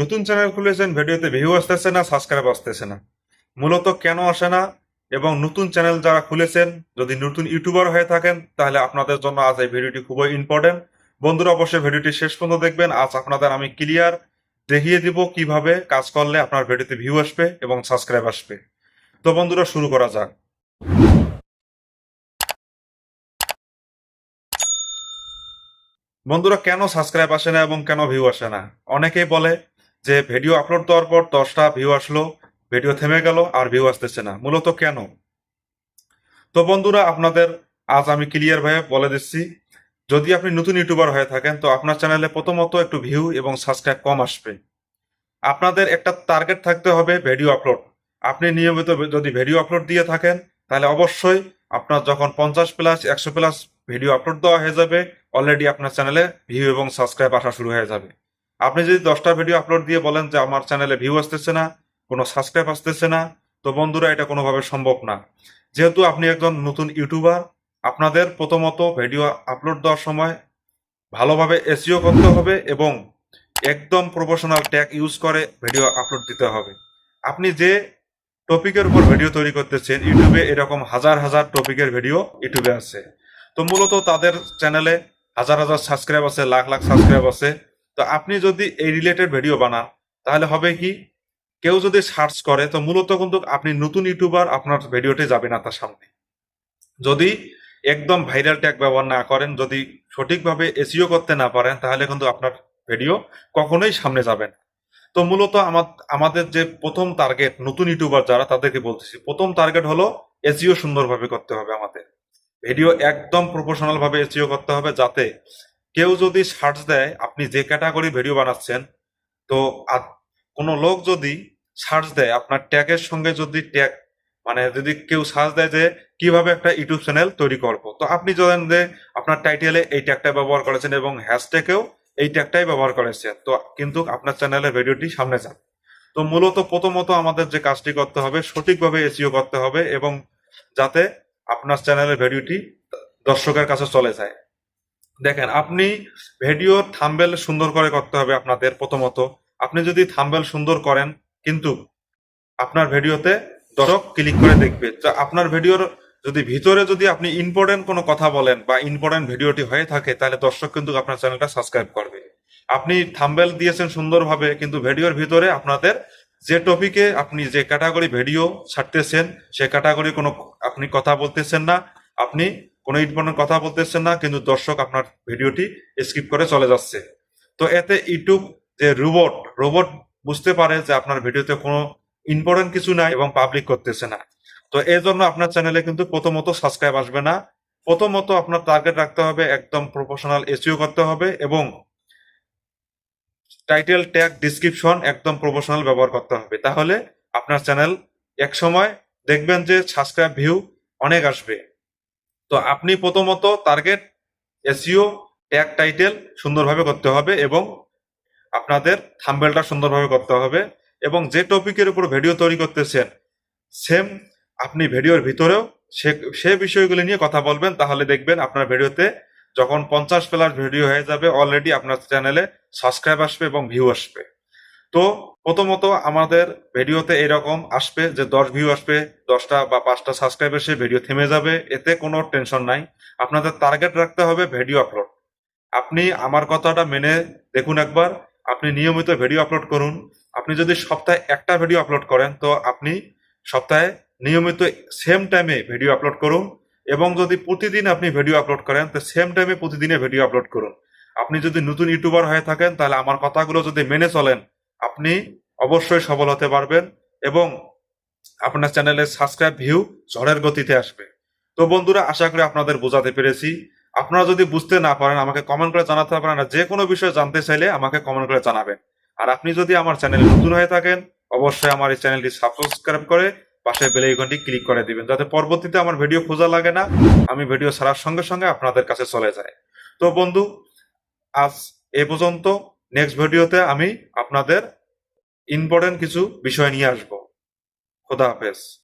নতুন চ্যানেল খুলেছেন, ভিডিওতে ভিউ আসতেছে না, সাবস্ক্রাইব আসতেছে না। মূলত কেন আসে না? এবং নতুন চ্যানেল যারা খুলেছেন, যদি নতুন ইউটিউবার হয়ে থাকেন, তাহলে আপনাদের জন্য আজ এই ভিডিওটি খুবই ইম্পর্টেন্ট। বন্ধুরা, অবশ্যই ভিডিওটি শেষ পর্যন্ত দেখবেন। আজ আপনাদের আমি ক্লিয়ার দেখিয়ে দিব কিভাবে কাজ করলে আপনার ভিডিওতে ভিউ আসবে এবং সাবস্ক্রাইব আসবে। তো বন্ধুরা, শুরু করা যাক। বন্ধুরা, কেন সাবস্ক্রাইব আসে না এবং কেন ভিউ আসে না? অনেকেই বলে যে ভিডিও আপলোড দেওয়ার পর 10টা ভিউ আসলো, ভিডিও থেমে গেল আর ভিউ আসতেছে না। মূলত কেন? তো বন্ধুরা, আপনাদের আজ আমি ক্লিয়ার ভাবে বলে দিচ্ছি। যদি আপনি নতুন ইউটিউবার হয়ে থাকেন, তো আপনার চ্যানেলে প্রথমত একটু ভিউ এবং সাবস্ক্রাইব কম আসবে। আপনাদের একটা টার্গেট থাকতে হবে ভিডিও আপলোড। আপনি নিয়মিত যদি ভিডিও আপলোড দিয়ে থাকেন, তাহলে অবশ্যই আপনার যখন 50 প্লাস 100 প্লাস ভিডিও আপলোড দেওয়া হয়ে যাবে, অলরেডি আপনার চ্যানেলে ভিউ এবং সাবস্ক্রাইব আসা শুরু হয়ে যাবে। আপনি যদি 10টা ভিডিও আপলোড দিয়ে বলেন যে আমার চ্যানেলে ভিউ আসতেছে না, কোনো সাবস্ক্রাইব আসতেছে না, তো বন্ধুরা, এটা কোনোভাবে সম্ভব না। যেহেতু আপনি একজন নতুন ইউটিউবার, আপনাদের প্রথমত ভিডিও আপলোড দেওয়ার সময় ভালোভাবে এসইও করতে হবে এবং একদম প্রফেশনাল ট্যাগ ইউজ করে ভিডিও আপলোড দিতে হবে। আপনি যে টপিকের উপর ভিডিও তৈরি করতেছেন, ইউটিউবে এরকম হাজার হাজার টপিকের ভিডিও ইউটিউবে আছে। তো মূলত তাদের চ্যানেলে হাজার হাজার সাবস্ক্রাইব আছে, লাখ লাখ সাবস্ক্রাইব আছে। তো আপনি যদি এই রিলেটেড ভিডিও বানান, তাহলে হবে কি, কেউ যদি সার্চ করে, তো মূলত কিন্তু আপনি নতুন ইউটিউবার, আপনার ভিডিওতে যাবে না তার সামনে। যদি একদম ভাইরাল ট্যাগ ব্যবহার না করেন, যদি সঠিকভাবে এসইও করতে না পারেন, তাহলে কিন্তু আপনার ভিডিও কখনোই সামনে যাবে না। তো মূলত আমাদের যে প্রথম টার্গেট নতুন ইউটিউবার যারা, তাদেরকে বলতেছি, প্রথম টার্গেট হলো এসইও সুন্দরভাবে করতে হবে। আমাদের ভিডিও একদম প্রফেশনাল ভাবে এসইও করতে হবে, যাতে কেউ যদি সার্চ দেয় আপনি যে ক্যাটাগরি ভিডিও বানাচ্ছেন, তো কোনো লোক যদি সার্চ দেয় আপনার ট্যাগের সঙ্গে, যদি ট্যাগ মানে যদি কেউ সার্চ দেয় যে কিভাবে একটা ইউটিউব চ্যানেল তৈরি করব, তো আপনি জানেন যে আপনার টাইটেলে এই ট্যাগটা ব্যবহার করেছেন এবং হ্যাশট্যাগেও এই ট্যাগটাই ব্যবহার করেছেন, তো কিন্তু আপনার চ্যানেলের ভিডিওটি সামনে যাবে। তো মূলত প্রথমত আমাদের যে কাজটি করতে হবে, সঠিকভাবে এসইও করতে হবে এবং যাতে আপনার চ্যানেলের ভিডিওটি দর্শকের কাছে চলে যায়। দেখেন, আপনি ভিডিওর থাম্বনেল সুন্দর করে করতে হবে আপনাদের প্রথমত। আপনি যদি থাম্বনেল সুন্দর করেন, কিন্তু আপনার ভিডিওতে দর্শক ক্লিক করে দেখবে, তো আপনার ভিডিওর যদি ভিতরে যদি আপনি ইম্পর্টেন্ট কোনো কথা বলেন বা ইম্পর্টেন্ট ভিডিওটি হয়ে থাকে, তাহলে দর্শক কিন্তু আপনার চ্যানেলটা সাবস্ক্রাইব করবে। আপনি থাম্বনেল দিয়েছেন সুন্দরভাবে, কিন্তু ভিডিওর ভিতরে আপনাদের যে টপিকে আপনি যে ক্যাটাগরি ভিডিও ছাড়তেছেন, সে ক্যাটাগরি কোনো আপনি কথা বলতেছেন না, আপনি কোনো ইম্পর্টেন্ট কথা বলতেছেন না, কিন্তু দর্শক আপনার ভিডিওটি স্কিপ করে চলে যাচ্ছে। তো এতে ইউটিউব যে রোবট রোবট বুঝতে পারে যে আপনার ভিডিওতে কোনো ইম্পর্টেন্ট কিছু নাই এবং পাবলিক করতেছে না। তো এই জন্য আপনার চ্যানেলে কিন্তু প্রথমত সাবস্ক্রাইব আসবে না। প্রথমত আপনার টার্গেট রাখতে হবে, একদম প্রফেশনাল এসইও করতে হবে এবং টাইটেল ট্যাগ ডিসক্রিপশন একদম প্রফেশনাল ব্যবহার করতে হবে। তাহলে আপনার চ্যানেল এক সময় দেখবেন যে সাবস্ক্রাইব ভিউ অনেক আসবে। তো আপনি প্রথমত টার্গেট এসইও ট্যাগ টাইটেল সুন্দরভাবে করতে হবে এবং আপনাদের থাম্বনেলটা সুন্দরভাবে করতে হবে এবং যে টপিকের উপর ভিডিও তৈরি করতেছেন, সেম আপনি ভিডিওর ভিতরেও সে সে বিষয়গুলি নিয়ে কথা বলবেন। তাহলে দেখবেন আপনার ভিডিওতে যখন 50 প্লাস ভিডিও হয়ে যাবে, অলরেডি আপনার চ্যানেলে সাবস্ক্রাইব আসবে এবং ভিউ আসবে। তো প্রথমত আমাদের ভিডিওতে এরকম আসবে যে 10 ভিউ আসবে, 10টা বা 5টা সাবস্ক্রাইব এসে ভিডিও থেমে যাবে, এতে কোনো টেনশন নাই। আপনাদের টার্গেট রাখতে হবে ভিডিও আপলোড। আপনি আমার কথাটা মেনে দেখুন একবার। আপনি নিয়মিত ভিডিও আপলোড করুন। আপনি যদি সপ্তাহে একটা ভিডিও আপলোড করেন, তো আপনি সপ্তাহে নিয়মিত সেম টাইমে ভিডিও আপলোড করুন এবং যদি প্রতিদিন আপনি ভিডিও আপলোড করেন, তো সেম টাইমে প্রতিদিনে ভিডিও আপলোড করুন। আপনি যদি নতুন ইউটিউবার হয়ে থাকেন, তাহলে আমার কথাগুলো যদি মেনে চলেন, আপনি অবশ্যই সফল হতে পারবেন এবং আপনার চ্যানেলের সাবস্ক্রাইব ভিউ ঝড়ের গতিতে আসবে। তো বন্ধুরা, আশা করি আপনাদের বোঝাতে পেরেছি। আপনারা যদি বুঝতে না পারেন, আমাকে কমেন্ট করে জানাতে পারেন, আর যে কোনো বিষয়ে জানতে চাইলে আমাকে কমেন্ট করে জানাবেন। আর আপনি যদি আমার চ্যানেলে নতুন হয়ে থাকেন, অবশ্যই আমার এই চ্যানেলটি সাবস্ক্রাইব করে পাশে বেল আইকনটি ক্লিক করে দিবেন, যাতে পরবর্তীতে আমার ভিডিও খোঁজা লাগে না, আমি ভিডিও ছাড়ার সঙ্গে সঙ্গে আপনাদের কাছে চলে যায়। তো বন্ধু, আজ এ পর্যন্ত। নেক্সট ভিডিওতে আমি আপনাদের ইম্পর্টেন্ট কিছু বিষয় নিয়ে আসবো। খোদা হাফেজ।